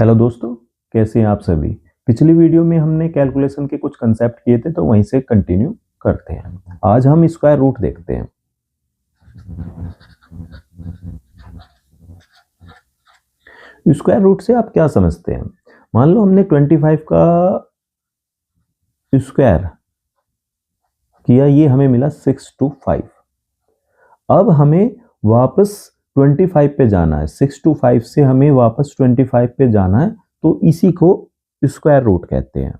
Hello दोस्तों, कैसे हैं आप सभी। पिछली वीडियो में हमने कैलकुलेशन के कुछ कंसेप्ट किए थे, तो वहीं से कंटिन्यू करते हैं। आज हम स्क्वायर रूट देखते हैं। स्क्वायर रूट से आप क्या समझते हैं। मान लो हमने 25 का स्क्वायर किया, ये हमें मिला 625। अब हमें वापस 25 पे जाना है। 625 से हमें वापस 25 पे जाना है, तो इसी को स्क्वायर रूट कहते हैं।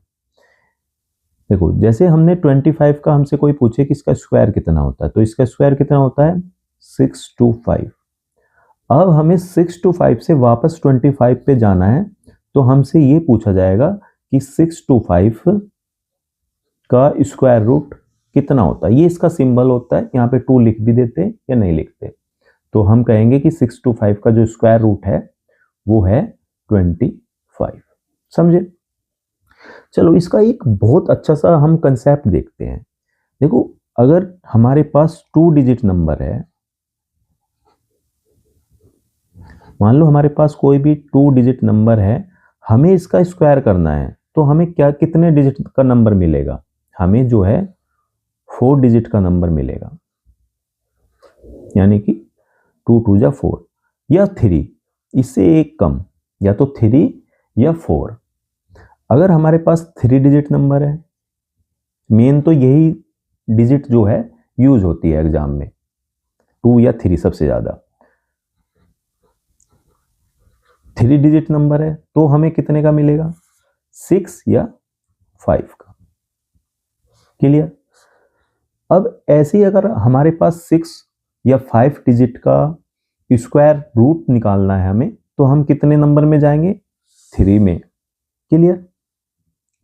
देखो, जैसे हमने 25 का हमसे कोई पूछे कि इसका स्क्वायर कितना होता है, तो इसका स्क्वायर कितना होता है 625। अब हमें 625 से वापस 25 पे जाना है, तो हमसे ये पूछा जाएगा कि 625 का स्क्वायर रूट कितना होता है। ये इसका सिंबल होता है, यहाँ पे 2 लिख भी देते या नहीं लिखते, तो हम कहेंगे कि 625 का जो स्क्वायर रूट है वो है 25। समझे। चलो, इसका एक बहुत अच्छा सा हम कंसेप्ट देखते हैं। देखो, अगर हमारे पास 2 डिजिट नंबर है, मान लो हमारे पास कोई भी 2 डिजिट नंबर है, हमें इसका स्क्वायर करना है, तो हमें क्या कितने डिजिट का नंबर मिलेगा। हमें जो है 4 डिजिट का नंबर मिलेगा, यानी कि 2 2 जा 4 या 3, इससे एक कम, या तो 3 या 4। अगर हमारे पास 3 डिजिट नंबर है, मेन तो यही डिजिट जो है यूज होती है एग्जाम में, 2 या 3 सबसे ज्यादा। 3 डिजिट नंबर है तो हमें कितने का मिलेगा, 6 या 5 का। क्लियर। अब ऐसे ही अगर हमारे पास 6 या 5 डिजिट का स्क्वायर रूट निकालना है हमें, तो हम कितने नंबर में जाएंगे, 3 में। क्लियर।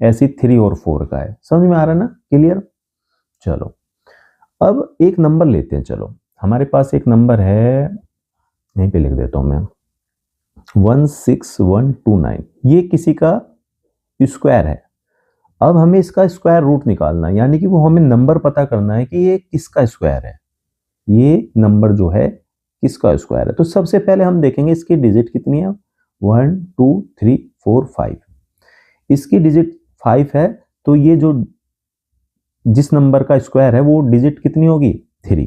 ऐसी 3 और 4 का है, समझ में आ रहा है ना। क्लियर। चलो, अब एक नंबर लेते हैं। चलो, हमारे पास एक नंबर है, यहीं पे लिख देता हूं मैं, 16129। ये किसी का स्क्वायर है। अब हमें इसका स्क्वायर रूट निकालना है, यानी कि वो हमें नंबर पता करना है कि ये किसका स्क्वायर है, ये नंबर जो है किसका स्क्वायर है। तो सबसे पहले हम देखेंगे इसकी डिजिट कितनी है, 1 2 3 4 5। इसकी डिजिट 5 है, तो ये जो जिस नंबर का स्क्वायर है वो डिजिट कितनी होगी, 3।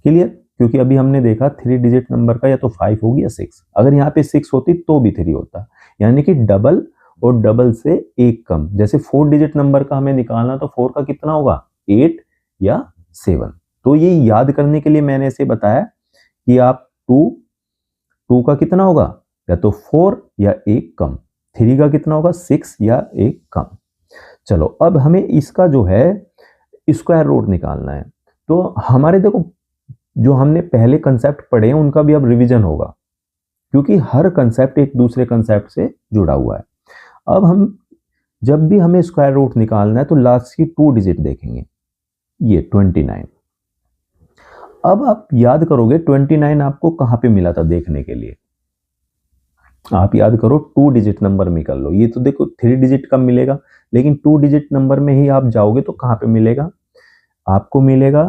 क्लियर। क्योंकि अभी हमने देखा 3 डिजिट नंबर का या तो 5 होगी या 6। अगर यहाँ पे 6 होती तो भी 3 होता, यानी कि डबल और डबल से एक कम। जैसे 4 डिजिट नंबर का हमें निकालना, तो 4 का कितना होगा, 8 या 7। तो ये याद करने के लिए मैंने इसे बताया कि आप 2 का कितना होगा, या तो 4 या एक कम। 3 का कितना होगा, 6 या एक कम। चलो, अब हमें इसका जो है स्क्वायर रूट निकालना है। तो हमारे देखो, जो हमने पहले कंसेप्ट पढ़े हैं उनका भी अब रिवीजन होगा, क्योंकि हर कंसेप्ट एक दूसरे कंसेप्ट से जुड़ा हुआ है। अब हम जब भी हमें स्क्वायर रूट निकालना है, तो लास्ट की 2 डिजिट देखेंगे, ये 29। अब आप याद करोगे 29 आपको कहां पे मिला था देखने के लिए। आप याद करो, 2 डिजिट नंबर में कर लो। ये तो देखो 3 डिजिट का मिलेगा, लेकिन 2 डिजिट नंबर में ही आप जाओगे तो कहां पे मिलेगा, आपको मिलेगा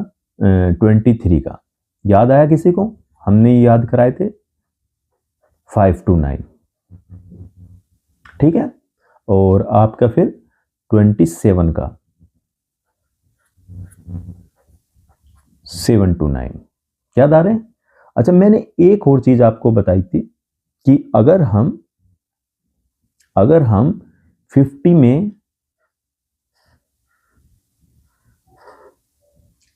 23 का। याद आया किसी को, हमने याद कराए थे 529। ठीक है। और आपका फिर 27 का 729 याद आ रहे हैं। अच्छा, मैंने एक और चीज आपको बताई थी कि अगर हम 50 में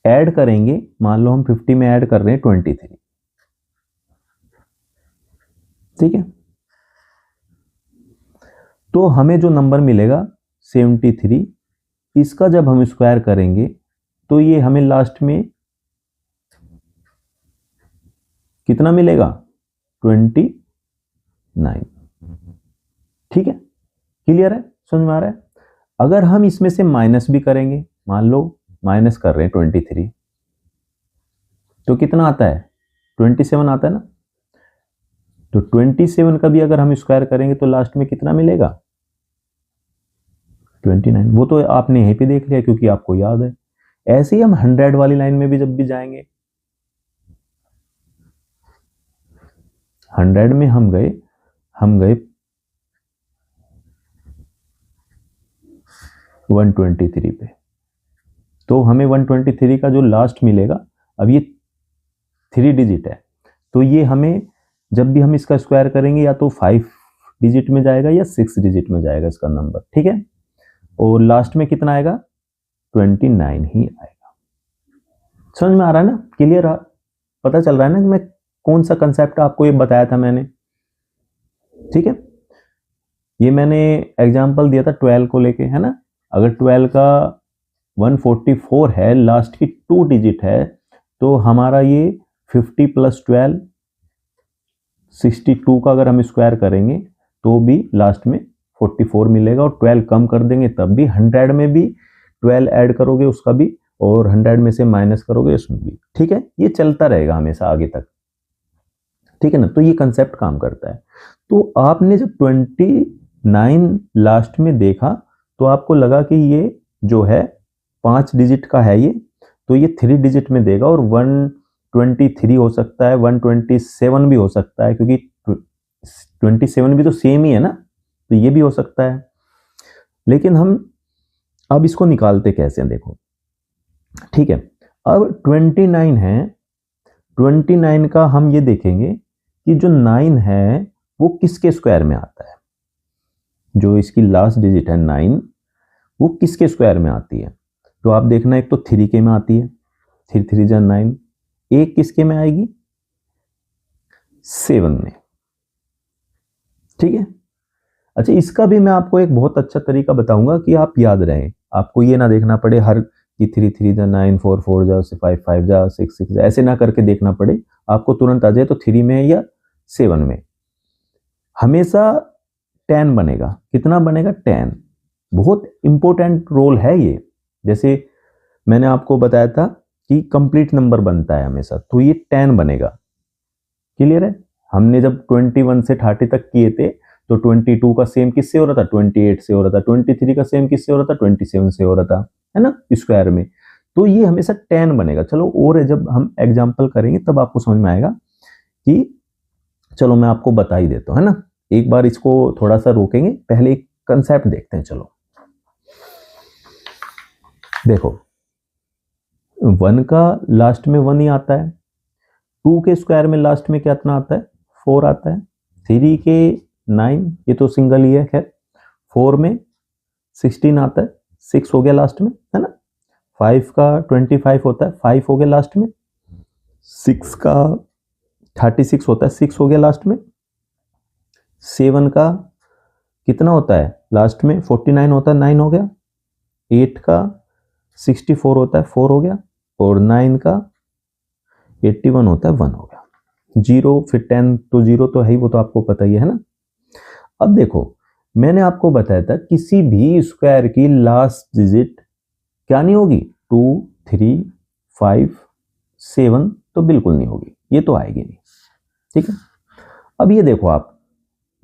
ऐड करेंगे, मान लो हम 50 में ऐड कर रहे हैं 23, ठीक है, तो हमें जो नंबर मिलेगा 73, इसका जब हम स्क्वायर करेंगे तो ये हमें लास्ट में कितना मिलेगा, 29। ठीक है। क्लियर है, समझ में आ रहा है। अगर हम इसमें से माइनस भी करेंगे, मान लो माइनस कर रहे हैं 23, तो कितना आता है, 27 आता है ना। तो 27 का भी अगर हम स्क्वायर करेंगे तो लास्ट में कितना मिलेगा, 29। वो तो आपने यहीं पे देख लिया क्योंकि आपको याद है। ऐसे ही हम 100 वाली लाइन में भी जब भी जाएंगे, 100 में हम गए, हम गए 123 पे, तो हमें 123 का जो लास्ट मिलेगा, अब ये 3 डिजिट है, तो ये हमें जब भी हम इसका स्क्वायर करेंगे या तो 5 डिजिट में जाएगा या 6 डिजिट में जाएगा इसका नंबर, ठीक है। और लास्ट में कितना आएगा, 29 ही आएगा। समझ में आ रहा है ना, क्लियर, पता चल रहा है ना कि मैं कौन सा कंसेप्ट आपको ये बताया था मैंने, ठीक है। ये मैंने एग्जांपल दिया था 12 को लेके, है ना। अगर 12 का 144 है, लास्ट की 2 डिजिट है, तो हमारा ये 50 प्लस 12 62 का अगर हम स्क्वायर करेंगे तो भी लास्ट में 44 मिलेगा, और 12 कम कर देंगे तब भी, 100 में भी 12 ऐड करोगे उसका भी, और 100 में से माइनस करोगे उसमें भी, ठीक है। ये चलता रहेगा हमेशा आगे तक, ठीक है ना। तो ये कंसेप्ट काम करता है। तो आपने जब 29 लास्ट में देखा तो आपको लगा कि ये जो है 5 डिजिट का है ये, तो ये 3 डिजिट में देगा, और 123 हो सकता है, 127 भी हो सकता है, क्योंकि 27 भी तो सेम ही है ना, तो ये भी हो सकता है। लेकिन हम अब इसको निकालते कैसे हैं, देखो, ठीक है। अब 29 है, 29 का हम ये देखेंगे कि जो 9 है वो किसके स्क्वायर में आता है, जो इसकी लास्ट डिजिट है 9, वो किसके स्क्वायर में आती है। तो आप देखना, एक तो 3 के में आती है, 3 3 जा 9, एक किसके में आएगी, 7 में, ठीक है। अच्छा, इसका भी मैं आपको एक बहुत अच्छा तरीका बताऊंगा कि आप याद रहें, आपको ये ना देखना पड़े हर कि 3 3 जा 9, 4 4 जा 5 5 जा 6 6 जा, ऐसे ना करके देखना पड़े, आपको तुरंत आ जाए तो 3 में या 7 में। हमेशा 10 बनेगा, कितना बनेगा, 10। बहुत इंपॉर्टेंट रोल है ये। जैसे मैंने आपको बताया था कि कंप्लीट नंबर बनता है हमेशा, तो ये 10 बनेगा, क्लियर है। हमने जब 21 से 30 तक किए थे तो 22 का सेम किससे हो रहा था, 28 से हो रहा था, 23 का सेम किससे हो रहा था, 27 से हो रहा था, है ना, स्क्वायर में। तो ये हमेशा 10 बनेगा। चलो, और जब हम एग्जाम्पल करेंगे तब आपको समझ में आएगा कि, चलो मैं आपको बता ही देता हूं, है ना। एक बार इसको थोड़ा सा रोकेंगे, पहले एक कंसेप्ट देखते हैं। चलो देखो, 1 का लास्ट में 1 ही आता है, 2 के स्क्वायर में लास्ट में कितना आता है, 4 आता है, 3 के 9, ये तो सिंगल ही है, खैर 4 में 16 आता है, 6 हो गया लास्ट में, है ना। 5 का 25 होता है, 5 हो गया लास्ट में, 6 का 36 होता है, 6 हो गया लास्ट में, 7 का कितना होता है लास्ट में, 49 होता है, 9 हो गया, 8 का 64 होता है, 4 हो गया, और 9 का 81 होता है, 1 हो गया। 0 फिर 10 तो 0 तो है ही, वो तो आपको पता ही है ना। अब देखो, मैंने आपको बताया था किसी भी स्क्वायर की लास्ट डिजिट क्या नहीं होगी, 2 3 5 7 तो बिल्कुल नहीं होगी, ये तो आएगी नहीं, ठीक है। अब ये देखो आप,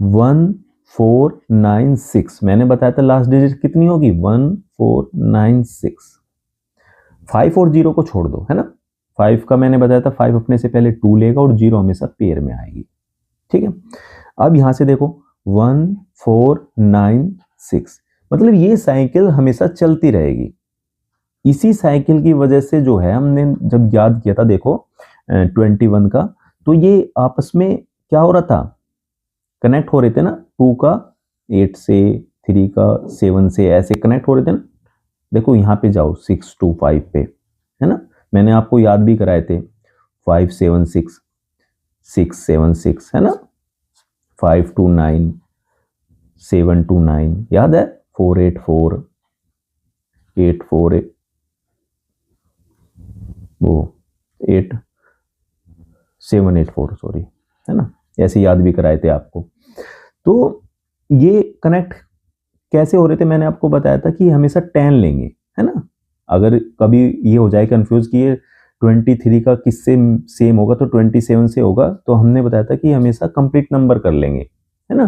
1 4 9 6, मैंने बताया था लास्ट डिजिट कितनी होगी, 1 4 9 6। 5 और 0 को छोड़ दो, है ना। 5 का मैंने बताया था 5 अपने से पहले 2 लेगा, और 0 हमेशा पेयर में आएगी, ठीक है। अब यहां से देखो, 1 4 9 6, मतलब ये साइकिल हमेशा चलती रहेगी। इसी साइकिल की वजह से जो है, हमने जब याद किया था, देखो 21 का, तो ये आपस में क्या हो रहा था, कनेक्ट हो रहे थे ना, 2 का 8 से, 3 का 7 से, ऐसे कनेक्ट हो रहे थे ना। देखो यहाँ पे जाओ 6 2 5 पे, है ना, मैंने आपको याद भी कराए थे, 5 7 6 6 7 6, है ना, 5 2 9 7 2 9, याद है, 4 8 4 8 4 8, वो 8 7 8 4, सॉरी, है ना, ऐसे याद भी कराए थे आपको। तो ये कनेक्ट कैसे हो रहे थे, मैंने आपको बताया था कि हमेशा 10 लेंगे, है ना। अगर कभी ये हो जाए कंफ्यूज कि ये 23 का किससे सेम होगा, तो 27 से होगा, तो हमने बताया था कि हमेशा कंप्लीट नंबर कर लेंगे, है ना।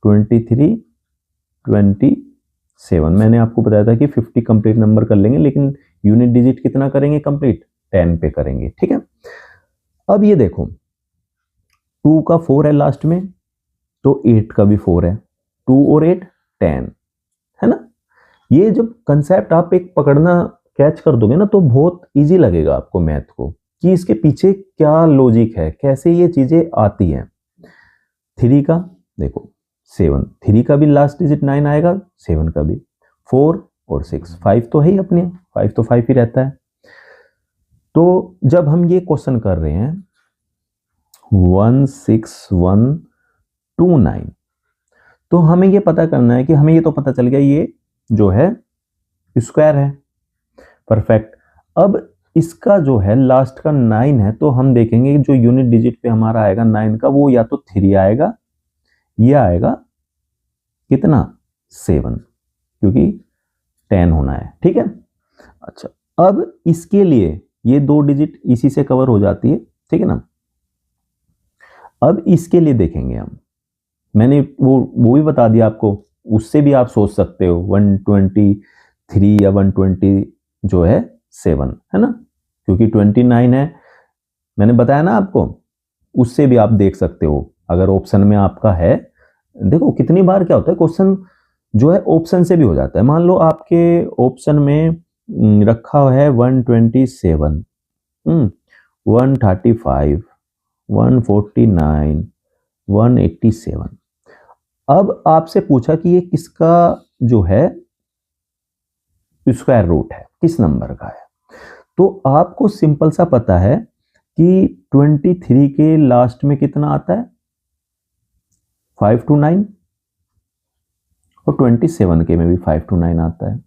23 27, मैंने आपको बताया था कि 50 कंप्लीट नंबर कर लेंगे, लेकिन यूनिट डिजिट कितना करेंगे कंप्लीट, 10 पे करेंगे, ठीक है। अब ये देखो, 2 का 4 है लास्ट में, तो 8 का भी 4 है, 2 और 8 10, है ना। ये जब कंसेप्ट आप एक पकड़ना कैच कर दोगे ना तो बहुत इजी लगेगा आपको मैथ को, कि इसके पीछे क्या लॉजिक है, कैसे ये चीजें आती हैं। 3 का देखो 7, 3 का भी लास्ट डिजिट 9 आएगा, 7 का भी, 4 और 6, 5 तो है ही अपने, 5 तो 5 ही रहता है। तो जब हम ये क्वेश्चन कर रहे हैं 16129, तो हमें ये पता करना है कि हमें ये तो पता चल गया ये जो है स्क्वायर है, परफेक्ट। अब इसका जो है लास्ट का 9 है, तो हम देखेंगे जो यूनिट डिजिट पे हमारा आएगा 9 का, वो या तो 3 आएगा या आएगा कितना 7, क्योंकि 10 होना है, ठीक है। अच्छा, अब इसके लिए ये 2 डिजिट इसी से कवर हो जाती है, ठीक है ना। अब इसके लिए देखेंगे हम, मैंने वो भी बता दिया आपको, उससे भी आप सोच सकते हो 123 या 120 जो है 7, है ना, क्योंकि 29 है, मैंने बताया ना आपको, उससे भी आप देख सकते हो अगर ऑप्शन में आपका है। देखो कितनी बार क्या होता है, क्वेश्चन जो है ऑप्शन से भी हो जाता है। मान लो आपके ऑप्शन में रखा है 127, 135, 149, 187। अब आपसे पूछा कि ये किसका जो है स्क्वायर रूट है, किस नंबर का है, तो आपको सिंपल सा पता है कि 23 के लास्ट में कितना आता है 5 to 9, और 27 के में भी 5 to 9 आता है।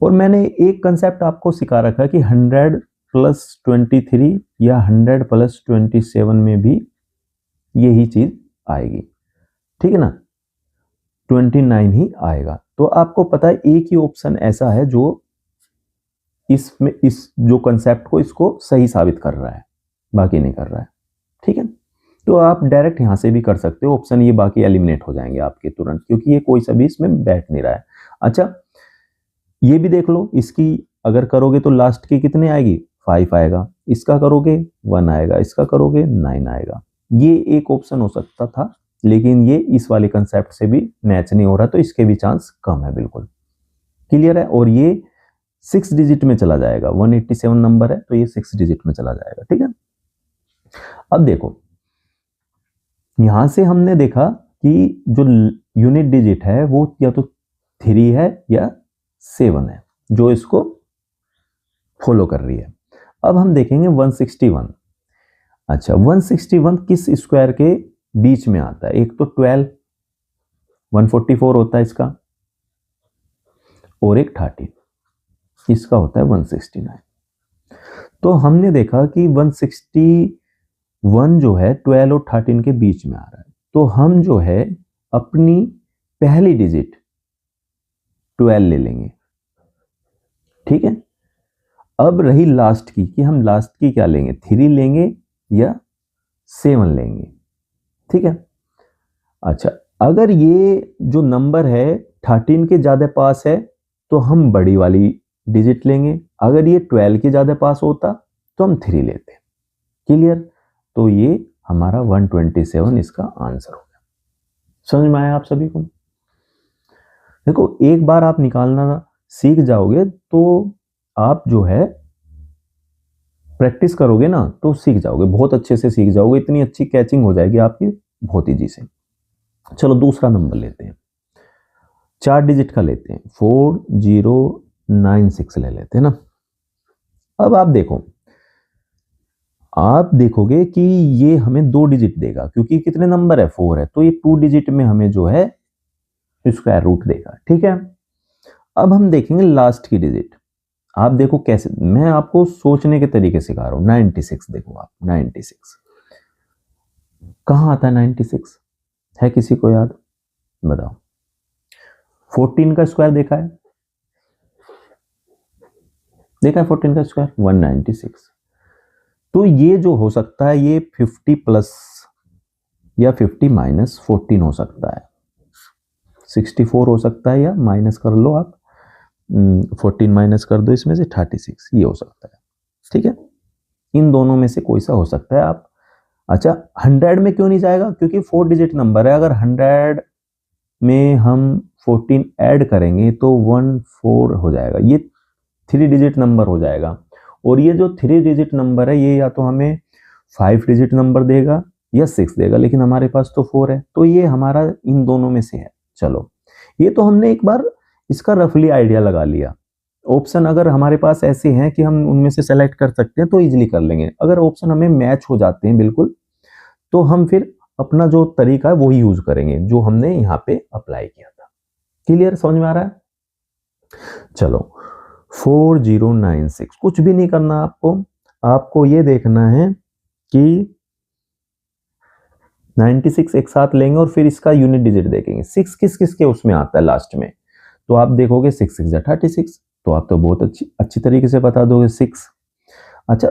और मैंने एक कंसेप्ट आपको सिखा रखा है कि 100 + 23 या 100 + 27 में भी यही चीज आएगी, ठीक है ना, 29 ही आएगा। तो आपको पता है एक ही ऑप्शन ऐसा है जो इसमें इस जो कंसेप्ट को इसको सही साबित कर रहा है, बाकी नहीं कर रहा है, ठीक है। तो आप डायरेक्ट यहां से भी कर सकते हो ऑप्शन, ये बाकी एलिमिनेट हो जाएंगे आपके तुरंत, क्योंकि ये कोई सा भी इसमें बैठ नहीं रहा है। अच्छा, ये भी देख लो, इसकी अगर करोगे तो लास्ट की कितने आएगी 5 आएगा, इसका करोगे 1 आएगा, इसका करोगे 9 आएगा। ये एक ऑप्शन हो सकता था, लेकिन ये इस वाले कंसेप्ट से भी मैच नहीं हो रहा, तो इसके भी चांस कम है, बिल्कुल क्लियर है। और ये 6 डिजिट में चला जाएगा, 187 नंबर है तो ये 6 डिजिट में चला जाएगा, ठीक है। अब देखो यहां से हमने देखा कि जो यूनिट डिजिट है वो या तो 3 है या 7 है, जो इसको फॉलो कर रही है। अब हम देखेंगे 161। अच्छा, 161 किस स्क्वायर के बीच में आता है, एक तो 12, 144 होता है इसका, और एक 13, इसका होता है 169। तो हमने देखा कि 161 जो है 12 और 13 के बीच में आ रहा है, तो हम जो है अपनी पहली डिजिट 12 ले लेंगे, ठीक है। अब रही लास्ट की, कि हम लास्ट की क्या लेंगे, 3 लेंगे या 7 लेंगे, ठीक है। अच्छा, अगर ये जो नंबर है 13 के ज्यादा पास है तो हम बड़ी वाली डिजिट लेंगे, अगर ये 12 के ज्यादा पास होता तो हम 3 लेते, क्लियर। तो ये हमारा 127 इसका आंसर हो गया। समझ में आया आप सभी को। देखो एक बार आप निकालना सीख जाओगे तो आप जो है प्रैक्टिस करोगे ना तो सीख जाओगे, बहुत अच्छे से सीख जाओगे, इतनी अच्छी कैचिंग हो जाएगी आपकी बहुत ईजी से। चलो दूसरा नंबर लेते हैं, 4 डिजिट का लेते हैं, 4096 ले लेते हैं ना। अब आप देखो, आप देखोगे कि ये हमें 2 डिजिट देगा, क्योंकि कितने नंबर है 4 है, तो ये 2 डिजिट में हमें जो है स्क्वायर रूट देगा, ठीक है। अब हम देखेंगे लास्ट की डिजिट। आप देखो कैसे, मैं आपको सोचने के तरीके सिखा रहा हूं। 96 देखो आप, 96 कहां आता है, 96 है किसी को याद, बताओ। 14 का स्क्वायर देखा है, 14 का स्क्वायर 196। तो ये जो हो सकता है ये 50 प्लस या 50 माइनस 14 हो सकता है, 64 हो सकता है, या माइनस कर लो आप, 14 माइनस कर दो इसमें से 36, ये हो सकता है, ठीक है। इन दोनों में से कोई सा हो सकता है, आप अच्छा 100 में क्यों नहीं जाएगा, क्योंकि 4 डिजिट नंबर है। अगर 100 में हम 14 ऐड करेंगे तो 14 हो जाएगा, ये 3 डिजिट नंबर हो जाएगा। और ये जो 3 डिजिट नंबर है ये या तो हमें 5 डिजिट नंबर देगा या 6 देगा, लेकिन हमारे पास तो 4 है, तो ये हमारा इन दोनों में से है। चलो ये तो हमने एक बार इसका रफली आइडिया लगा लिया। ऑप्शन अगर हमारे पास ऐसे हैं कि हम उनमें से सेलेक्ट कर सकते हैं तो इजीली कर लेंगे। अगर ऑप्शन हमें मैच हो जाते हैं बिल्कुल, तो हम फिर अपना जो तरीका है वो ही यूज करेंगे जो हमने यहाँ पे अप्लाई किया था। क्लियर, समझ में आ रहा है? चलो 4096, कुछ भी नहीं करना आपको ये देखना है कि 96 एक साथ लेंगे और फिर इसका यूनिट डिजिट देखेंगे। 6 किस किस के उसमें आता है लास्ट में, तो आप देखोगे 6 6 36, तो आप तो बहुत अच्छी तरीके से बता दोगे 6। अच्छा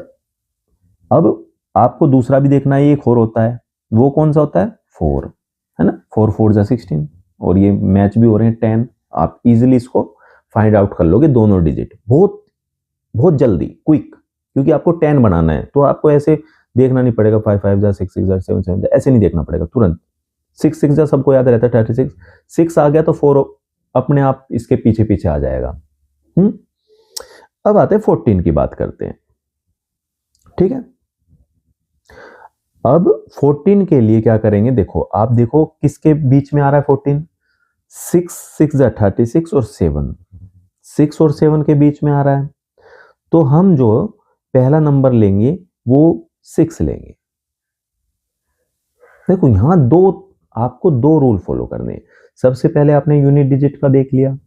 अब आपको दूसरा भी देखना है, एक और होता है, वो कौन सा होता है? 4, है ना। 4 4 16, और ये मैच भी हो रहे हैं 10। आप इजीली इसको फाइंड आउट कर लोगे दोनों डिजिट, बहुत बहुत जल्दी, क्विक, क्योंकि आपको 10 बनाना है, तो आपको ऐसे देखना नहीं पड़ेगा 5 5 जा 6 6 जा 7 7 ऐसे नहीं देखना पड़ेगा, तुरंत 6 6 जा सबको याद रहता है 36, 6 आ गया तो 4 अपने आप इसके पीछे पीछे आ जाएगा। अब आते हैं 14 की बात करते हैं, ठीक है। अब 14 के लिए क्या करेंगे, देखो आप देखो किसके बीच में आ रहा है 14, 6 6 जा 36 और 7, 6 और 7 के बीच में आ रहा है, तो हम जो पहला नंबर लेंगे वो 6 लेंगे। देखो यहां आपको दो रूल फॉलो करने हैं। सबसे पहले आपने यूनिट डिजिट का देख लिया,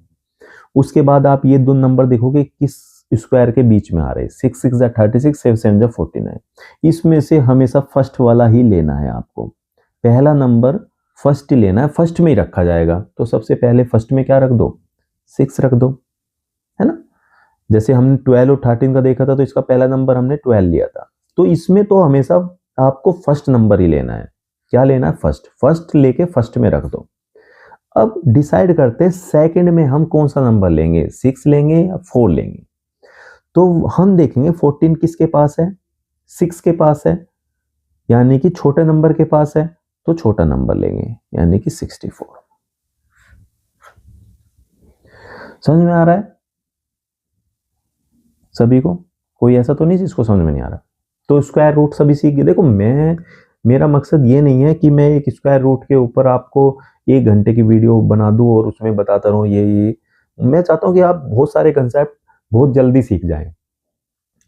उसके बाद आप ये दो नंबर देखोगे किस स्क्वायर के बीच में आ रहे हैं, 6 6 जा 36, 7 7 जा 49। इसमें से हमेशा फर्स्ट वाला ही लेना है आपको, पहला नंबर फर्स्ट ही लेना है, फर्स्ट में ही रखा जाएगा। तो सबसे पहले फर्स्ट में क्या रख दो, 6 रख दो, है ना। जैसे हमने 12 और 13 का देखा था, तो इसका पहला नंबर हमने 12 लिया था, तो इसमें तो हमेशा आपको फर्स्ट नंबर ही लेना है। क्या लेना है? फर्स्ट लेके फर्स्ट में रख दो। अब डिसाइड करते हैं सेकंड में हम कौन सा नंबर लेंगे, 6 लेंगे या 4 लेंगे। तो हम देखेंगे 14 किसके पास है, 6 के पास है, यानी कि छोटे नंबर के पास है, तो छोटा नंबर लेंगे यानी कि 64। समझ में आ रहा है सभी को? कोई ऐसा तो नहीं जिसको समझ में नहीं आ रहा? तो स्क्वायर रूट सभी सीख गए। देखो मेरा मकसद ये नहीं है कि मैं एक स्क्वायर रूट के ऊपर आपको 1 घंटे की वीडियो बना दूं और उसमें बताता रहूं ये। मैं चाहता हूं कि आप बहुत सारे कंसेप्ट बहुत जल्दी सीख जाएं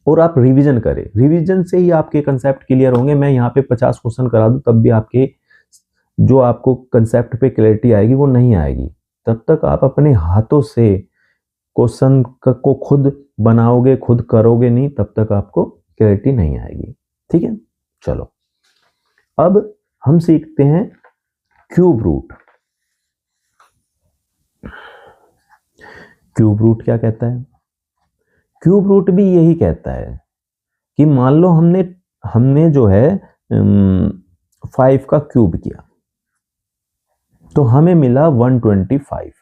और आप रिवीजन करें, रिवीजन से ही आपके कंसेप्ट क्लियर होंगे। मैं यहाँ पे 50 क्वेश्चन करा दूं तब भी आपके जो आपको कंसेप्ट पे क्लैरिटी आएगी वो नहीं आएगी। तब तक आप अपने हाथों से क्वेश्चन को खुद बनाओगे, खुद करोगे नहीं, तब तक आपको क्लैरिटी नहीं आएगी। ठीक है, चलो अब हम सीखते हैं क्यूब रूट। क्यूब रूट क्या कहता है? क्यूब रूट भी यही कहता है कि मान लो हमने जो है 5 का क्यूब किया तो हमें मिला 125।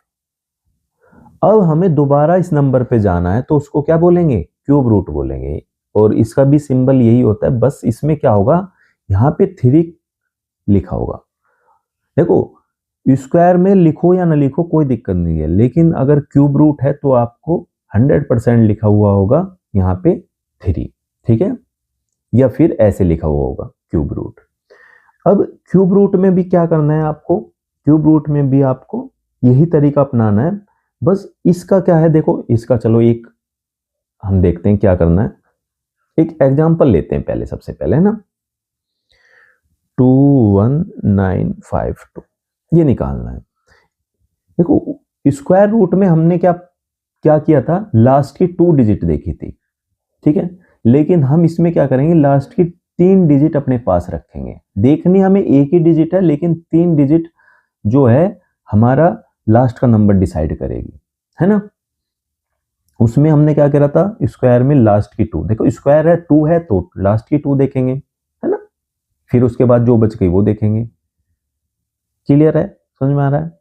अब हमें दोबारा इस नंबर पे जाना है तो उसको क्या बोलेंगे? क्यूब रूट बोलेंगे। और इसका भी सिंबल यही होता है, बस इसमें क्या होगा, यहां पे 3 लिखा होगा। देखो स्क्वायर में लिखो या ना लिखो कोई दिक्कत नहीं है, लेकिन अगर क्यूब रूट है तो आपको 100% लिखा हुआ होगा यहाँ पे 3, ठीक है, या फिर ऐसे लिखा हुआ होगा क्यूब रूट। अब क्यूब रूट में भी क्या करना है आपको, क्यूब रूट में भी आपको यही तरीका अपनाना है। बस इसका क्या है, देखो इसका चलो एक हम देखते हैं क्या करना है। एक एग्जांपल लेते हैं पहले, सबसे पहले है ना 21952 ये निकालना है। देखो स्क्वायर रूट में हमने क्या क्या किया था, लास्ट की 2 डिजिट देखी थी, ठीक है, लेकिन हम इसमें क्या करेंगे, लास्ट की 3 डिजिट अपने पास रखेंगे। देखनी हमें एक ही डिजिट है, लेकिन 3 डिजिट जो है हमारा लास्ट का नंबर डिसाइड करेगी, है ना। उसमें हमने क्या करा था, स्क्वायर में लास्ट की 2, देखो स्क्वायर है 2 है तो लास्ट की 2 देखेंगे, है ना, फिर उसके बाद जो बच गई वो देखेंगे। क्लियर है, समझ में आ रहा है?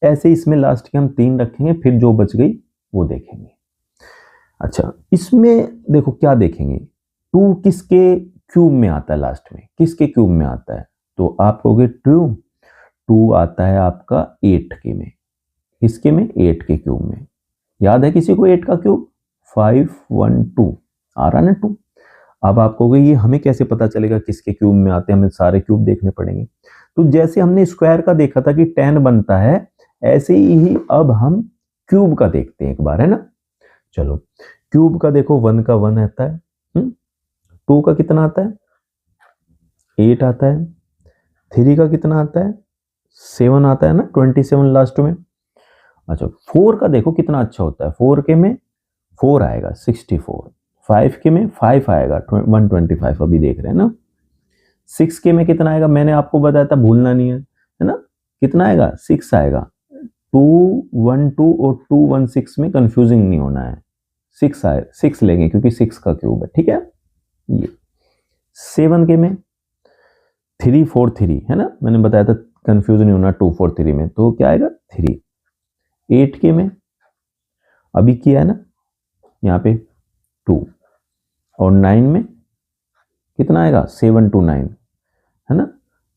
ऐसे इसमें लास्ट के हम 3 रखेंगे, फिर जो बच गई वो देखेंगे। अच्छा इसमें देखो क्या देखेंगे, 2 किसके क्यूब में आता है लास्ट में, किसके क्यूब में आता है? तो आप कहोगे 2 आता है आपका 8 के में, किसके में? 8 के क्यूब में। याद है किसी को 8 का क्यूब? 512 आ रहा ना 2। अब आप कहोगे ये हमें कैसे पता चलेगा किसके क्यूब में आते हैं, हमें सारे क्यूब देखने पड़ेंगे। तो जैसे हमने स्क्वायर का देखा था कि 10 बनता है, ऐसे ही अब हम क्यूब का देखते हैं एक बार, है ना। चलो क्यूब का देखो, 1 का 1 आता है, 2 का कितना आता है? 8 आता है, 3 का कितना आता है? 7 आता है ना, 27 लास्ट में। अच्छा 4 का देखो कितना अच्छा होता है, 4 के में 4 आएगा 64, 5 के में 5 आएगा 125, अभी देख रहे हैं ना। 6 के में कितना आएगा, मैंने आपको बताया था, भूलना नहीं है ना। कितना आएगा? 6 आएगा। 212 और 216 में कंफ्यूजिंग नहीं होना है, 6 आए, 6 लेंगे क्योंकि 6 का क्यूब है, ठीक है। ये 7 के में 343 है ना, मैंने बताया था कंफ्यूज नहीं होना 243 में, तो क्या आएगा? 3। 8 के में अभी किया है ना यहाँ पे 2, और 9 में कितना आएगा? 729 है ना।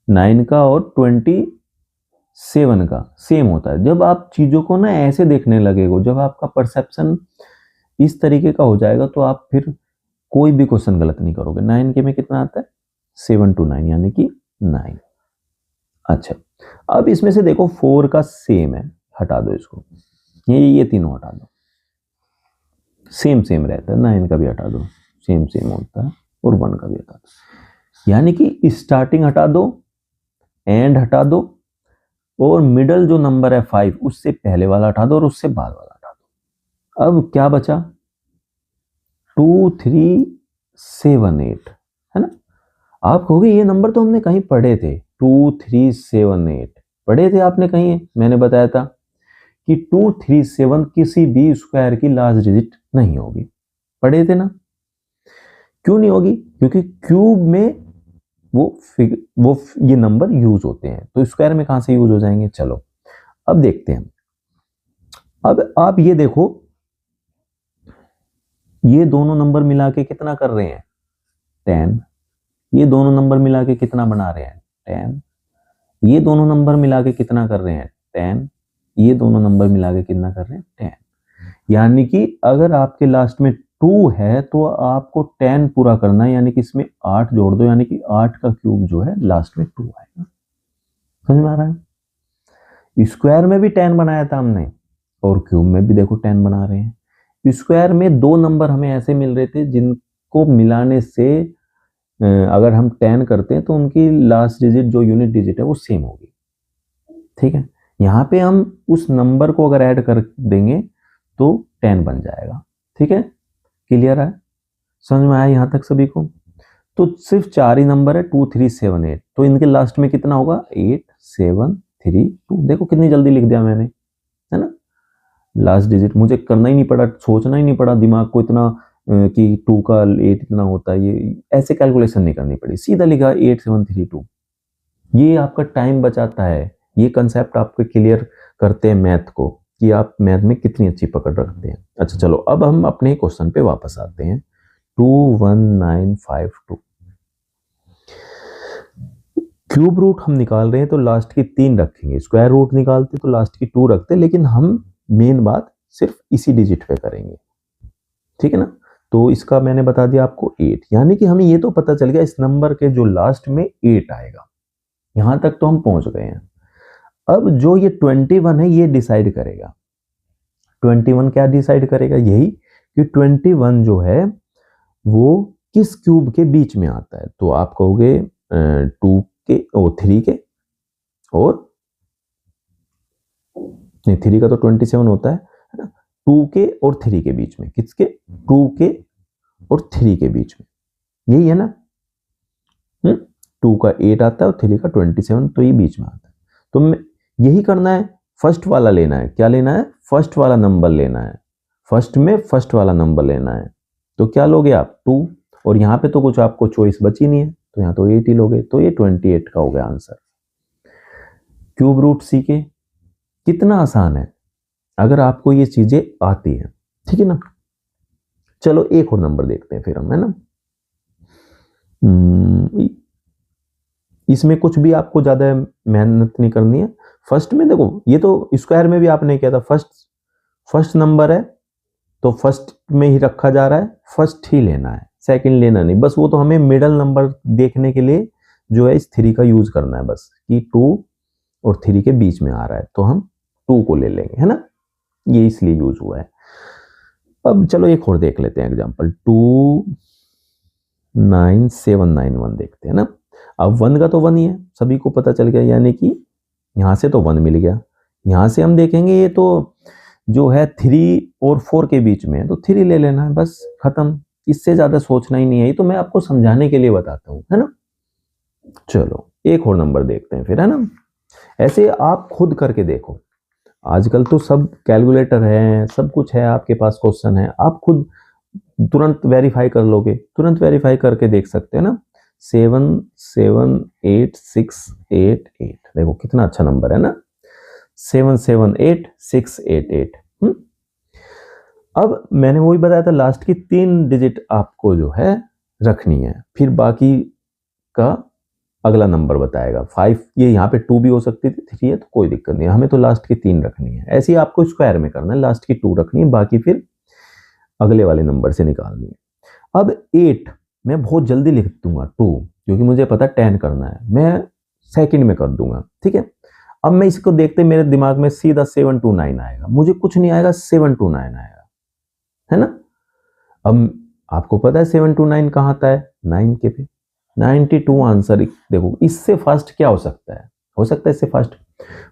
9 का और 27 का सेम होता है। जब आप चीजों को ना ऐसे देखने लगेगो, जब आपका परसेप्शन इस तरीके का हो जाएगा, तो आप फिर कोई भी क्वेश्चन गलत नहीं करोगे। 9 के में कितना आता है? 729 यानी कि 9। अच्छा अब इसमें से देखो 4 का सेम है, हटा दो इसको, ये तीनों हटा दो, सेम सेम रहता है। 9 का भी हटा दो, सेम सेम होता है, और 1 का भी हटा दो, यानी कि स्टार्टिंग हटा दो, एंड हटा दो, और मिडल जो नंबर है 5 उससे पहले वाला हटा दो, और उससे बाद वाला हटा दो। अब क्या बचा? 2 3 7 8 है ना। आप कहोगे ये नंबर तो हमने कहीं पढ़े थे, 2 3 7 8 पढ़े थे आपने कहीं? मैंने बताया था कि 2 3 7 किसी भी स्क्वायर की लास्ट डिजिट नहीं होगी, पढ़े थे ना। क्यों नहीं होगी? क्योंकि क्यूब में वो ये नंबर यूज होते हैं, तो स्क्वायर में कहां से यूज हो जाएंगे? चलो अब देखते हैं। अब आप ये देखो, ये दोनों नंबर मिला के कितना कर रहे हैं? 10। ये दोनों नंबर मिला के कितना बना रहे हैं? 10। ये दोनों नंबर मिला के कितना कर रहे हैं? 10। ये दोनों नंबर मिला के कितना कर रहे हैं? 10। यानी कि अगर आपके लास्ट में 2 है तो आपको 10 पूरा करना है, यानी कि इसमें 8 जोड़ दो, यानी कि 8 का क्यूब जो है लास्ट में 2 आएगा। समझ में आ रहा है? स्क्वायर में भी 10 बनाया था हमने, और क्यूब में भी देखो 10 बना रहे हैं। स्क्वायर में 2 नंबर हमें ऐसे मिल रहे थे जिनको मिलाने से अगर हम 10 करते हैं तो उनकी लास्ट डिजिट जो यूनिट डिजिट है वो सेम होगी, ठीक है। यहाँ पे हम उस नंबर को अगर ऐड कर देंगे तो 10 बन जाएगा, ठीक है। क्लियर है? समझ में आया यहाँ तक सभी को? तो सिर्फ 4 ही नंबर है, 2 3 7 8, तो इनके लास्ट में कितना होगा? 8 7 3 2। देखो कितनी जल्दी लिख दिया मैंने, है ना। लास्ट डिजिट मुझे करना ही नहीं पड़ा, सोचना ही नहीं पड़ा दिमाग को इतना कि 2 का 8 इतना होता है, ये ऐसे कैलकुलेशन नहीं करनी पड़ी, सीधा लिखा 8 7 3 2। ये आपका टाइम बचाता है। ये कंसेप्ट आपको क्लियर करते हैं मैथ को, कि आप मैथ में कितनी अच्छी पकड़ रखते हैं। अच्छा चलो अब हम अपने क्वेश्चन पे वापस आते हैं। 21952 क्यूब रूट हम निकाल रहे हैं, तो लास्ट की 3 रखेंगे। स्क्वायर रूट निकालते तो लास्ट की 2 रखते, लेकिन हम मेन बात सिर्फ इसी डिजिट पे करेंगे, ठीक है ना। तो इसका मैंने बता दिया आपको 8, यानी कि हमें ये तो पता चल गया इस नंबर के जो लास्ट में 8 आएगा। यहां तक तो हम पहुंच गए हैं। अब जो ये 21 है ये डिसाइड करेगा। 21 क्या डिसाइड करेगा? यही कि 21 जो है वो किस क्यूब के बीच में आता है। तो आप कहोगे 2 के और 3 के, और नहीं 3 का तो 27 होता है ना। 2 के और 3 के बीच में, किसके? 2 के और 3 के बीच में, यही है ना। 2 का 8 आता है और 3 का 27, तो ये बीच में आता है। तो यही करना है, फर्स्ट वाला लेना है। क्या लेना है? फर्स्ट वाला नंबर लेना है। फर्स्ट में फर्स्ट वाला नंबर लेना है। तो क्या लोगे आप? 2, और यहाँ पे तो कुछ आपको चॉइस बची नहीं है, तो यहाँ तो 8 ही लोगे, तो ये 28 का हो गया आंसर। क्यूब रूट सी के कितना आसान है अगर आपको ये चीजें आती हैं, ठीक है ना। चलो एक और नंबर देखते हैं फिर हम, है ना। इसमें कुछ भी आपको ज़्यादा मेहनत नहीं करनी है। फर्स्ट में देखो, ये तो स्क्वायर में भी आपने किया था, फर्स्ट नंबर है तो फर्स्ट में ही रखा जा रहा है, फर्स्ट ही लेना है, सेकंड लेना नहीं। बस वो तो हमें मिडल नंबर देखने के लिए जो है इस 3 का यूज करना है बस, कि 2 और 3 के बीच में आ रहा है तो हम 2 को ले लेंगे, है ना। ये इसलिए यूज हुआ है। अब चलो एक और देख लेते हैं एग्जांपल, 29791 देखते हैं ना। अब 1 का तो 1 ही है, सभी को पता चल गया, यानी कि यहां से तो 1 मिल गया। यहां से हम देखेंगे ये तो जो है 3 और 4 के बीच में है, तो 3 ले लेना है, बस खत्म। इससे ज्यादा सोचना ही नहीं है, ये तो मैं आपको समझाने के लिए बताता हूं, है ना। चलो एक और नंबर देखते हैं फिर, है ना। ऐसे आप खुद करके देखो, आजकल तो सब कैलकुलेटर है, सब कुछ है आपके पास, क्वेश्चन है, आप खुद तुरंत वेरीफाई कर लोगे, तुरंत वेरीफाई करके देख सकते हैं ना। 778688, देखो कितना अच्छा नंबर है ना, 778688। अब मैंने वही बताया था, लास्ट की 3 डिजिट आपको जो है रखनी है, फिर बाकी का अगला नंबर बताएगा। 5, ये यहाँ पे 2 भी हो सकती थी, 3 है तो कोई दिक्कत नहीं है, हमें तो लास्ट की 3 रखनी है। ऐसे ही आपको स्क्वायर में करना है, लास्ट की 2 रखनी है, बाकी फिर अगले वाले नंबर से निकालनी है। अब 8 मैं बहुत जल्दी लिख दूंगा 2, क्योंकि मुझे पता 10 करना है, मैं सेकंड में कर दूंगा, ठीक है। अब मैं इसको देखते मेरे दिमाग में सीधा 729 आएगा, मुझे कुछ नहीं आएगा, 729 आएगा, है ना। अब आपको पता है 729 कहाँ आता है, 9 के पे, 92 आंसर। देखो इससे फास्ट क्या हो सकता है, हो सकता है इससे फास्ट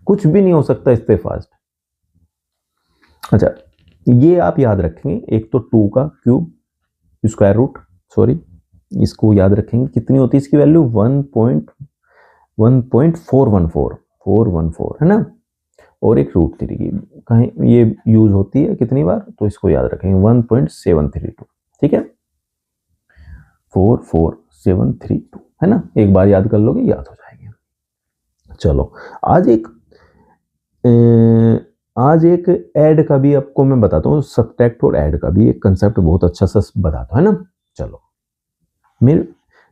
कुछ भी नहीं हो सकता, इससे फास्ट। अच्छा ये आप याद रखेंगे, एक तो 2 का क्यूब स्क्वायर रूट, सॉरी इसको याद रखेंगे, कितनी होती है इसकी वैल्यू, 1.414 है ना। और एक √3 की कहीं ये यूज होती है कितनी बार, तो इसको याद रखेंगे 1.732, ठीक है, 44732, है ना। एक बार याद कर लोगे, याद हो जाएंगे। चलो आज एक ऐड का भी आपको मैं बताता हूँ, सब्ट्रैक्ट और ऐड का भी एक कंसेप्ट बहुत अच्छा सा बताता हूँ, है ना। चलो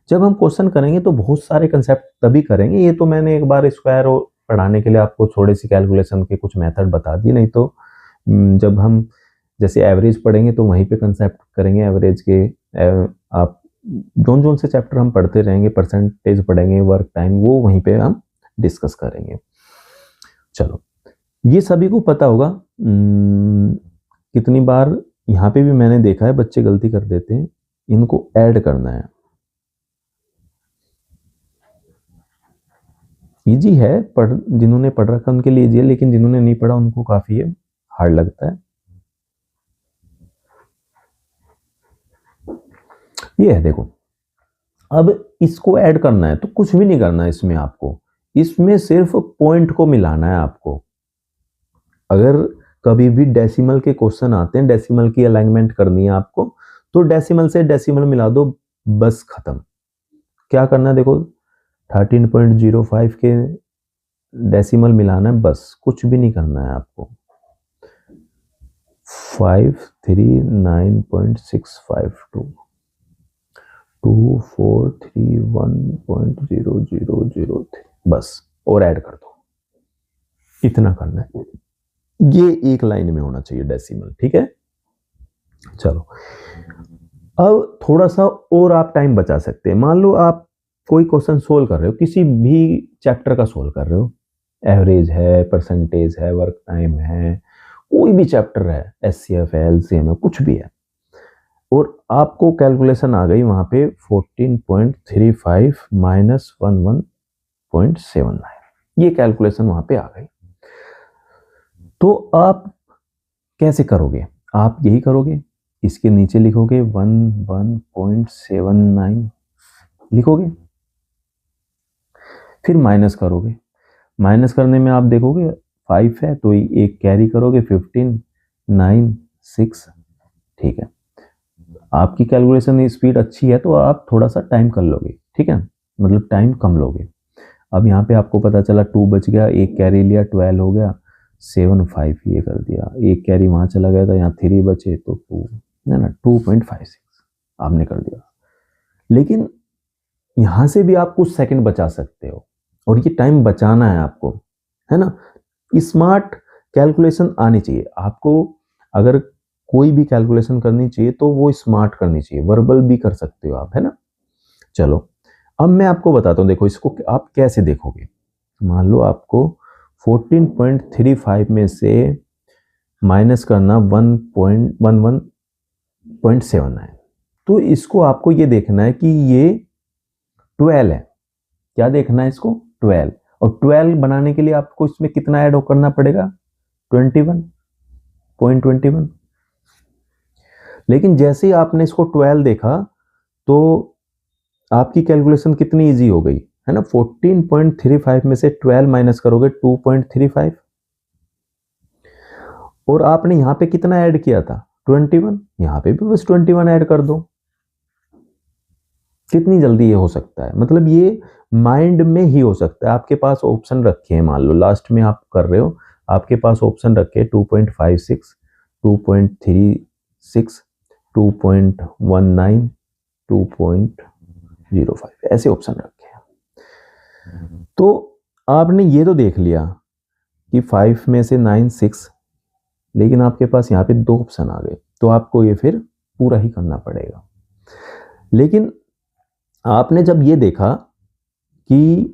जब हम क्वेश्चन करेंगे तो बहुत सारे कंसेप्ट तभी करेंगे, ये तो मैंने एक बार स्क्वायर पढ़ाने के लिए आपको थोड़ी सी कैलकुलेशन के कुछ मेथड बता दिए, नहीं तो जब हम जैसे एवरेज पढ़ेंगे तो वहीं पे कंसेप्ट करेंगे एवरेज के। आप जोन से चैप्टर हम पढ़ते रहेंगे, परसेंटेज पढ़ेंगे, वर्क टाइम, वो वहीं पे हम डिस्कस करेंगे। चलो ये सभी को पता होगा, कितनी बार यहाँ पे भी मैंने देखा है बच्चे गलती कर देते हैं, इनको ऐड करना है। इजी है, जिन्होंने पढ़ रखा उनके लिए इजी है, लेकिन जिन्होंने नहीं पढ़ा उनको काफी है, हार्ड लगता है। ये है देखो, अब इसको ऐड करना है तो कुछ भी नहीं करना है इसमें, आपको इसमें सिर्फ पॉइंट को मिलाना है आपको। अगर कभी भी डेसिमल के क्वेश्चन आते हैं, डेसिमल की अलाइनमेंट करनी है आपको, तो डेसिमल से डेसिमल मिला दो, बस खत्म। क्या करना है देखो, 13.05 के डेसिमल मिलाना है, बस कुछ भी नहीं करना है आपको। 539.652 2431.0003, बस और ऐड कर दो, इतना करना है। ये एक लाइन में होना चाहिए डेसिमल, ठीक है। चलो अब थोड़ा सा और आप टाइम बचा सकते हैं। मान लो आप कोई क्वेश्चन सोल्व कर रहे हो, किसी भी चैप्टर का सोल्व कर रहे हो, एवरेज है, परसेंटेज है, वर्क टाइम है, कोई भी चैप्टर है, एचसीएफ है, एलसीएम है, कुछ भी है, और आपको कैलकुलेशन आ गई वहां पे 14.35 माइनस 11.79, ये कैलकुलेशन वहां पे आ गई, तो आप कैसे करोगे, आप यही करोगे, इसके नीचे लिखोगे 11.79 लिखोगे, फिर माइनस करोगे, माइनस करने में आप देखोगे 5 है तो एक कैरी करोगे, 15 9 6, ठीक है। आपकी कैलकुलेशन स्पीड अच्छी है तो आप थोड़ा सा टाइम कर लोगे, ठीक है, मतलब टाइम कम लोगे। अब यहाँ पे आपको पता चला 2 बच गया, एक कैरी लिया, 12 हो गया, 7 5 ये कर दिया, एक कैरी वहां चला गया था, यहाँ 3 बचे तो 2 है ना, 2.56 आपने कर दिया। लेकिन यहां से भी आप कुछ सेकंड बचा सकते हो, और ये टाइम बचाना है आपको, है ना। स्मार्ट कैलकुलेशन आनी चाहिए आपको। अगर कोई भी कैलकुलेशन करनी चाहिए तो वो स्मार्ट करनी चाहिए, वर्बल भी कर सकते हो आप, है ना। चलो अब मैं आपको बताता हूं, देखो इसको आप कैसे देखोगे। मान लो आपको 14.35 में से माइनस करना 1.11.7 है, तो इसको आपको ये देखना है कि ये 12 है। क्या देखना है इसको? 12। और 12 बनाने के लिए आपको इसमें कितना ऐड करना पड़ेगा? 21.21। लेकिन जैसे ही आपने इसको 12 देखा तो आपकी कैलकुलेशन कितनी इजी हो गई, है ना। 14.35 में से 12 माइनस करोगे 2.35, और आपने यहां पे कितना ऐड किया था? 21। यहां पे भी बस 21 ऐड कर दो। कितनी जल्दी ये हो सकता है, मतलब ये माइंड में ही हो सकता है। आपके पास ऑप्शन रखे हैं, मान लो लास्ट में आप कर रहे हो, आपके पास ऑप्शन रखे 2.56, 2.36, 2.19, 2.05, ऐसे ऑप्शन रखे हैं। तो आपने ये तो देख लिया कि 5 में से 9 6, लेकिन आपके पास यहाँ पे 2 ऑप्शन आ गए, तो आपको ये फिर पूरा ही करना पड़ेगा। लेकिन आपने जब ये देखा कि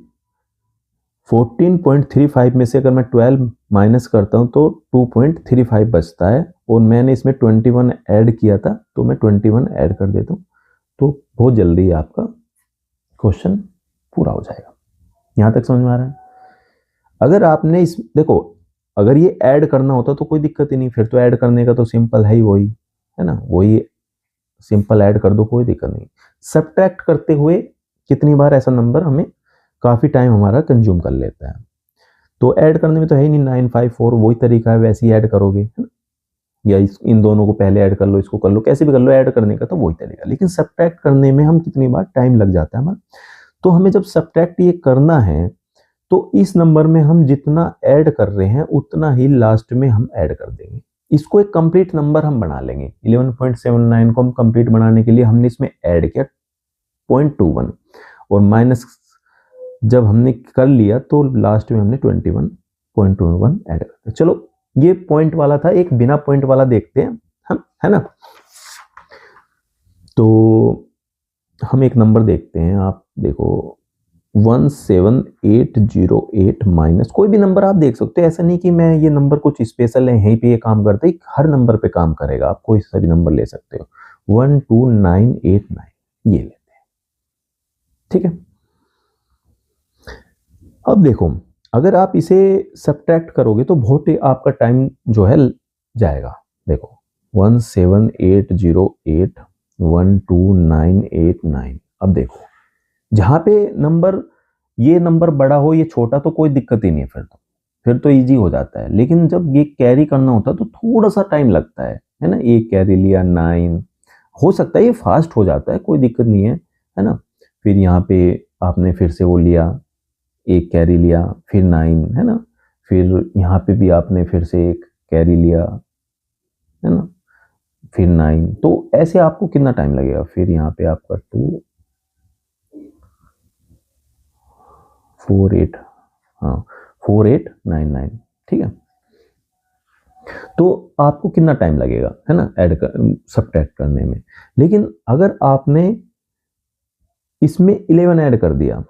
14.35 में से अगर मैं 12 माइनस करता हूं तो 2.35 बचता है, और मैंने इसमें 21 ऐड किया था, तो मैं 21 ऐड कर देता हूं, तो बहुत जल्दी आपका क्वेश्चन पूरा हो जाएगा। यहां तक समझ में आ रहा है? अगर आपने इस देखो, अगर ये ऐड करना होता तो कोई दिक्कत ही नहीं, फिर तो ऐड करने का तो सिंपल है ही, वही है ना, वही सिंपल ऐड कर दो, कोई दिक्कत नहीं। सब्ट्रैक्ट करते हुए कितनी बार ऐसा नंबर हमें काफी टाइम हमारा कंज्यूम कर लेता है, तो ऐड करने में तो है ही नहीं। 954 वही तरीका है, वैसे ही ऐड करोगे, है ना। या इन दोनों को पहले ऐड कर लो, इसको कर लो, कैसे भी कर लो, ऐड करने का तो वही तरीका। लेकिन सब्ट्रैक्ट करने में हम कितनी बार टाइम लग जाता है हमारा, तो हमें जब सब्ट्रैक्ट ये करना है तो इस नंबर में हम जितना ऐड कर रहे हैं उतना ही लास्ट में हम ऐड कर देंगे। इसको एक कंप्लीट नंबर हम बना लेंगे। 11.79 को हम कंप्लीट बनाने के लिए हमने इसमें ऐड किया 0.21, और माइनस जब हमने कर लिया तो लास्ट में हमने 21.21 ऐड कर दिया। चलो ये पॉइंट वाला था, एक बिना पॉइंट वाला देखते हैं हम, है ना। तो हम एक नंबर देखते हैं, आप देखो 17808 माइनस, कोई भी नंबर आप देख सकते हो, ऐसा नहीं कि मैं ये नंबर कुछ स्पेशल है यहीं पे ये काम करता है, हर नंबर पे काम करेगा, आप कोई सा भी नंबर ले सकते हो। 12989 ये लेते हैं, ठीक है। अब देखो, अगर आप इसे सब्ट्रैक्ट करोगे तो बहुत ही आपका टाइम जो है जाएगा। देखो 17808 12989, अब देखो जहां पे नंबर, ये नंबर बड़ा हो ये छोटा तो कोई दिक्कत ही नहीं है, फिर तो इजी हो जाता है। लेकिन जब ये कैरी करना होता है तो थोड़ा सा टाइम लगता है ना। एक कैरी लिया 9, हो सकता है ये फास्ट हो जाता है, कोई दिक्कत नहीं है ना। फिर यहाँ पे आपने फिर से वो लिया, एक कैरी लिया, फिर 9, है ना। फिर यहाँ पे भी आपने फिर से एक कैरी लिया, है ना, फिर 9, तो ऐसे आपको कितना टाइम लगेगा। फिर यहाँ पे आपका 2 4 8, हाँ 4899, ठीक है। तो आपको कितना टाइम लगेगा, है ना, ऐड कर सब्ट्रैक्ट करने में। लेकिन अगर आपने इसमें 11 ऐड कर दिया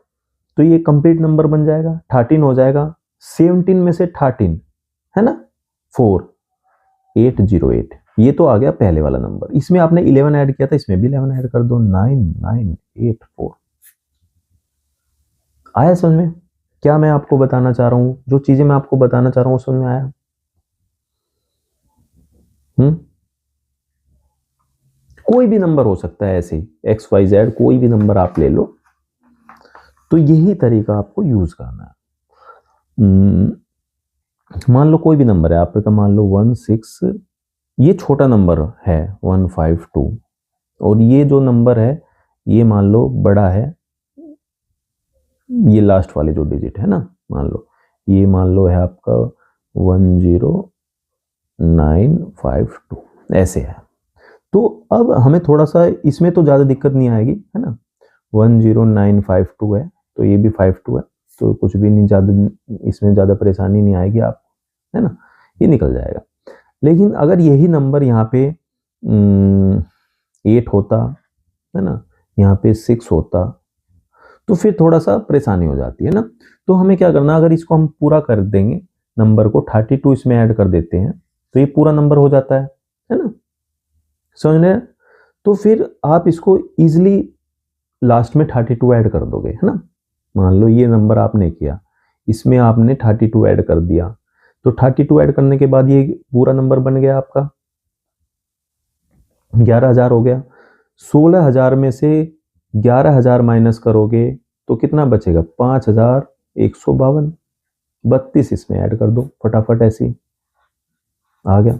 तो ये कंप्लीट नंबर बन जाएगा, 13 हो जाएगा। 17 में से 13, है ना, 4808, ये तो आ गया पहले वाला नंबर। इसमें आपने 11 ऐड किया था, इसमें भी 11 ऐड कर दो, 9984। आया समझ में क्या मैं आपको बताना चाह रहा हूं? जो चीजें मैं आपको बताना चाह रहा हूं समझ में आया? कोई भी नंबर हो सकता है, ऐसे XYZ कोई भी नंबर आप ले लो, तो यही तरीका आपको यूज करना है। मान लो कोई भी नंबर है आपका, मान लो 16, ये छोटा नंबर है 152, और ये जो नंबर है ये मान लो बड़ा है, ये लास्ट वाले जो डिजिट है ना, मान लो ये मान लो है आपका 10952, ऐसे है। तो अब हमें थोड़ा सा इसमें तो ज्यादा दिक्कत नहीं आएगी, है ना। 10952 है, तो ये भी 52 है, तो कुछ भी नहीं, ज़्यादा इसमें ज़्यादा परेशानी नहीं आएगी आप, है ना, ये निकल जाएगा। लेकिन अगर यही नंबर यहाँ पे 8 होता, है ना, यहाँ पे 6 होता, तो फिर थोड़ा सा परेशानी हो जाती है ना। तो हमें क्या करना, अगर इसको हम पूरा कर देंगे, नंबर को 32 इसमें ऐड कर देते हैं, तो ये पूरा नंबर हो जाता है ना, समझ रहे हैं। तो फिर आप इसको इजिली लास्ट में 32 ऐड कर दोगे, है ना। मान लो ये नंबर आपने किया, इसमें आपने 32 ऐड कर दिया, तो 32 ऐड करने के बाद ये पूरा नंबर बन गया आपका 11,000 हो गया। 16,000 में से 11,000 माइनस करोगे तो कितना बचेगा, 5,152। 32 इसमें ऐड कर दो फटाफट, ऐसी आ गया।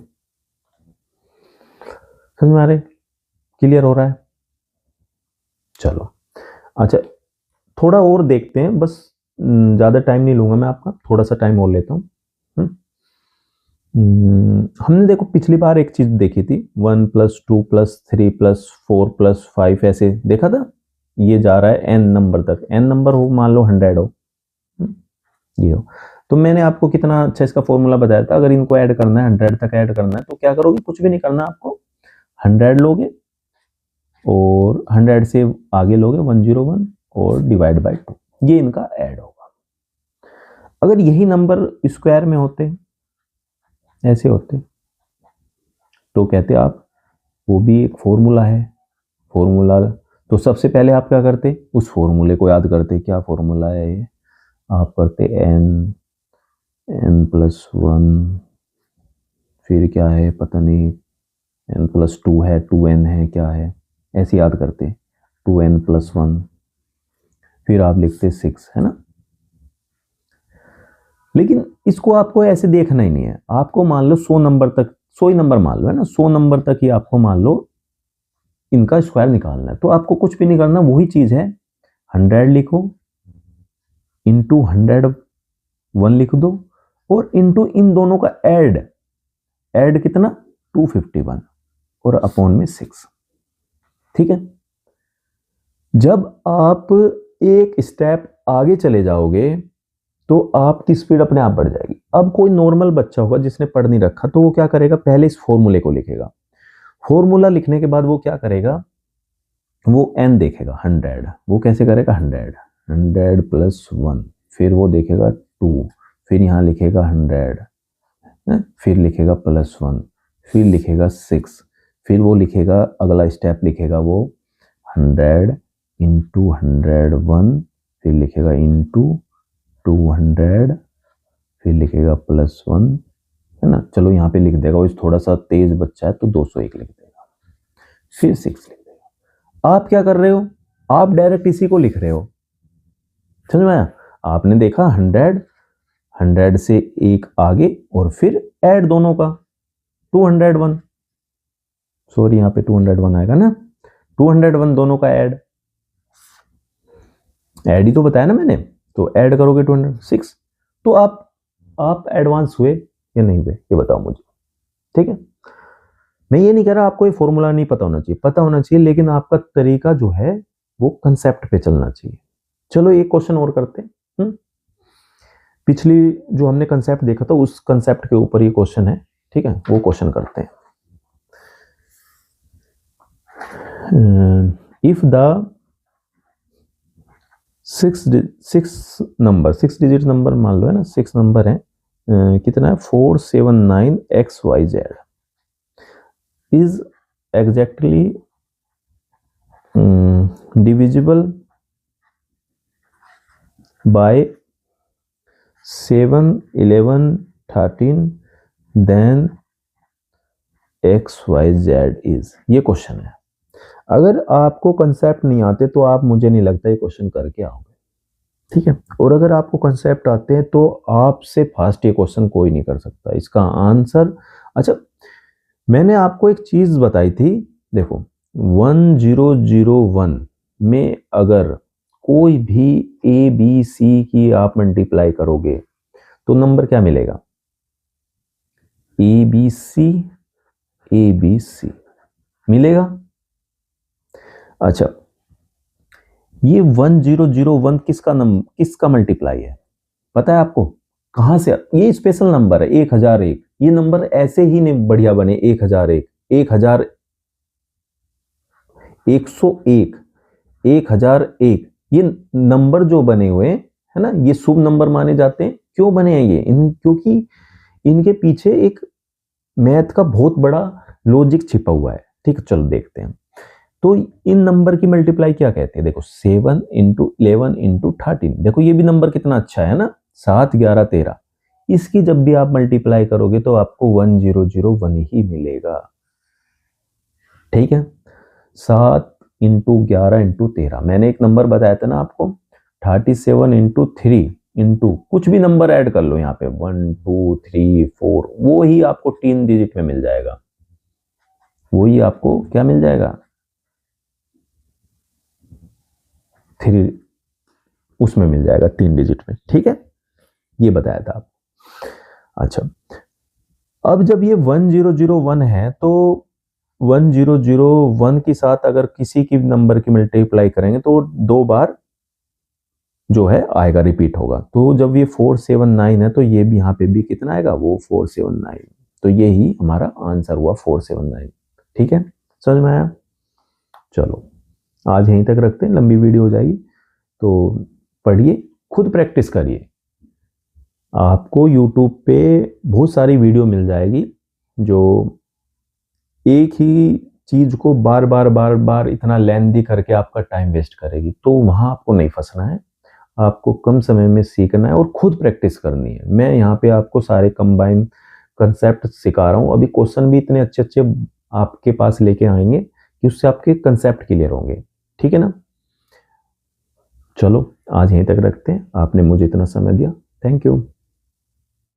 समझ में आ रहे, क्लियर हो रहा है। चलो अच्छा, थोड़ा और देखते हैं, बस ज़्यादा टाइम नहीं लूंगा मैं आपका, थोड़ा सा टाइम और लेता हूँ। हमने देखो पिछली बार एक चीज देखी थी, 1 + 2 + 3 + 4 + 5 ऐसे देखा था। ये जा रहा है n नंबर तक, n नंबर हो, मान लो 100 हो, ये हो। तो मैंने आपको कितना अच्छा इसका फॉर्मूला बताया था, अगर इनको ऐड करना है 100 तक ऐड करना है तो क्या करोगे, कुछ भी नहीं करना आपको, 100 लोगे और 100 से आगे लोगे 101 और डिवाइड बाय 2, ये इनका ऐड होगा। अगर यही नंबर स्क्वायर में होते, ऐसे होते, तो कहते आप वो भी एक फॉर्मूला है, फॉर्मूला। तो सबसे पहले आप क्या करते, उस फॉर्मूले को याद करते, क्या फॉर्मूला है ये, आप करते n+1, फिर क्या है पता नहीं, n+2 है, 2n है, क्या है, ऐसे याद करते 2n+1, फिर आप लिखते 6, है ना। लेकिन इसको आपको ऐसे देखना ही नहीं है, आपको मान लो 100 नंबर तक, 100 ही नंबर मान लो, है ना, 100 नंबर तक ही आपको मान लो इनका स्क्वायर निकालना है। तो आपको कुछ भी नहीं करना, वही चीज है, 100 लिखो, इंटू 101 लिख दो, और इंटू इन दोनों का ऐड कितना, 251 और अपॉन में 6, ठीक है। जब आप एक स्टेप आगे चले जाओगे तो आपकी स्पीड अपने आप बढ़ जाएगी। अब कोई नॉर्मल बच्चा होगा जिसने पढ़ नहीं रखा, तो वो क्या करेगा, पहले इस फॉर्मूले को लिखेगा, फॉर्मूला लिखने के बाद वो क्या करेगा, वो n देखेगा 100, वो कैसे करेगा, 100 + 1, फिर वो देखेगा 2, फिर यहाँ लिखेगा 100, फिर लिखेगा +1, फिर लिखेगा 6, फिर वो लिखेगा अगला स्टेप लिखेगा वो 100 इंटू 101, फिर लिखेगा इंटू 200, फिर लिखेगा +1, है ना। चलो यहाँ पे लिख देगा, वो थोड़ा सा तेज बच्चा है तो 201 लिख देगा, फिर 6 लिख देगा। आप क्या कर रहे हो, आप डायरेक्ट इसी को लिख रहे हो, समझ में आया। आपने देखा 100 से एक आगे और फिर ऐड दोनों का 201, सॉरी यहाँ पे 201 आएगा ना, 201 दोनों का ऐड ही तो बताया ना मैंने, तो ऐड करोगे 206। तो आप एडवांस हुए या नहीं हुए, ये बताओ मुझे, ठीक है। मैं ये नहीं कह रहा आपको ये फॉर्मूला नहीं पता होना चाहिए, पता होना चाहिए, लेकिन आपका तरीका जो है वो कंसेप्ट पे चलना चाहिए। चलो एक क्वेश्चन और करते हैं। पिछली जो हमने कंसेप्ट देखा था उस कंसेप्ट के ऊपर ये क्वेश्चन है, ठीक है, वो क्वेश्चन करते हैं। इफ द 6 डिजिट नंबर मान लो, है ना, 6 नंबर है, कितना है 479XYZ is exactly divisible by 7, 11, 13 then XYZ is, ये क्वेश्चन है। अगर आपको कंसेप्ट नहीं आते तो आप, मुझे नहीं लगता ये क्वेश्चन करके आओगे, ठीक है। और अगर आपको कंसेप्ट आते हैं तो आपसे फास्ट ये क्वेश्चन कोई नहीं कर सकता। इसका आंसर, अच्छा मैंने आपको एक चीज बताई थी, देखो 1001 में अगर कोई भी ABC की आप मल्टीप्लाई करोगे तो नंबर क्या मिलेगा, ABC मिलेगा। अच्छा ये 1001 किसका मल्टीप्लाई है पता है आपको? कहां से? ये स्पेशल नंबर है 1001। ये नंबर ऐसे ही नहीं बढ़िया बने 1001, 1000, 101, 1001। ये नंबर जो बने हुए है ना, ये शुभ नंबर माने जाते हैं। क्यों बने हैं ये? क्योंकि इनके पीछे एक मैथ का बहुत बड़ा लॉजिक छिपा हुआ है। ठीक है, चलो देखते हैं। तो इन नंबर की मल्टीप्लाई क्या कहते हैं? देखो 7 × 11 × 13। देखो ये भी नंबर कितना अच्छा है ना, 7, 11, 13। इसकी जब भी आप मल्टीप्लाई करोगे तो आपको 1001 ही मिलेगा। ठीक है, 7 × 11 × 13। मैंने एक नंबर बताया था ना आपको, 37 × 3 इंटू कुछ भी नंबर ऐड कर लो यहाँ पे 1 2 3 4, वो ही आपको 3 डिजिट में मिल जाएगा। वही आपको क्या मिल जाएगा? 3 उसमें मिल जाएगा 3 डिजिट में। ठीक है, ये बताया था आप। अच्छा, अब जब ये 1001 है तो 1001 के साथ अगर किसी की नंबर की मल्टीप्लाई करेंगे तो 2 बार जो है आएगा, रिपीट होगा। तो जब ये 479 है तो ये भी यहाँ पे भी कितना आएगा? वो 479। तो ये ही हमारा आंसर हुआ 479। ठीक है, समझ में आया? चलो आज यहीं तक रखते हैं, लंबी वीडियो हो जाएगी। तो पढ़िए, खुद प्रैक्टिस करिए। आपको YouTube पे बहुत सारी वीडियो मिल जाएगी जो एक ही चीज को बार बार इतना लेंथी करके आपका टाइम वेस्ट करेगी। तो वहां आपको नहीं फंसना है, आपको कम समय में सीखना है और खुद प्रैक्टिस करनी है। मैं यहाँ पे आपको सारे कंबाइन कंसेप्ट सिखा रहा हूँ। अभी क्वेश्चन भी इतने अच्छे अच्छे आपके पास लेके आएंगे कि उससे आपके कंसेप्ट क्लियर होंगे। ठीक है ना? चलो आज यहीं तक रखते हैं। आपने मुझे इतना समय दिया, थैंक यू।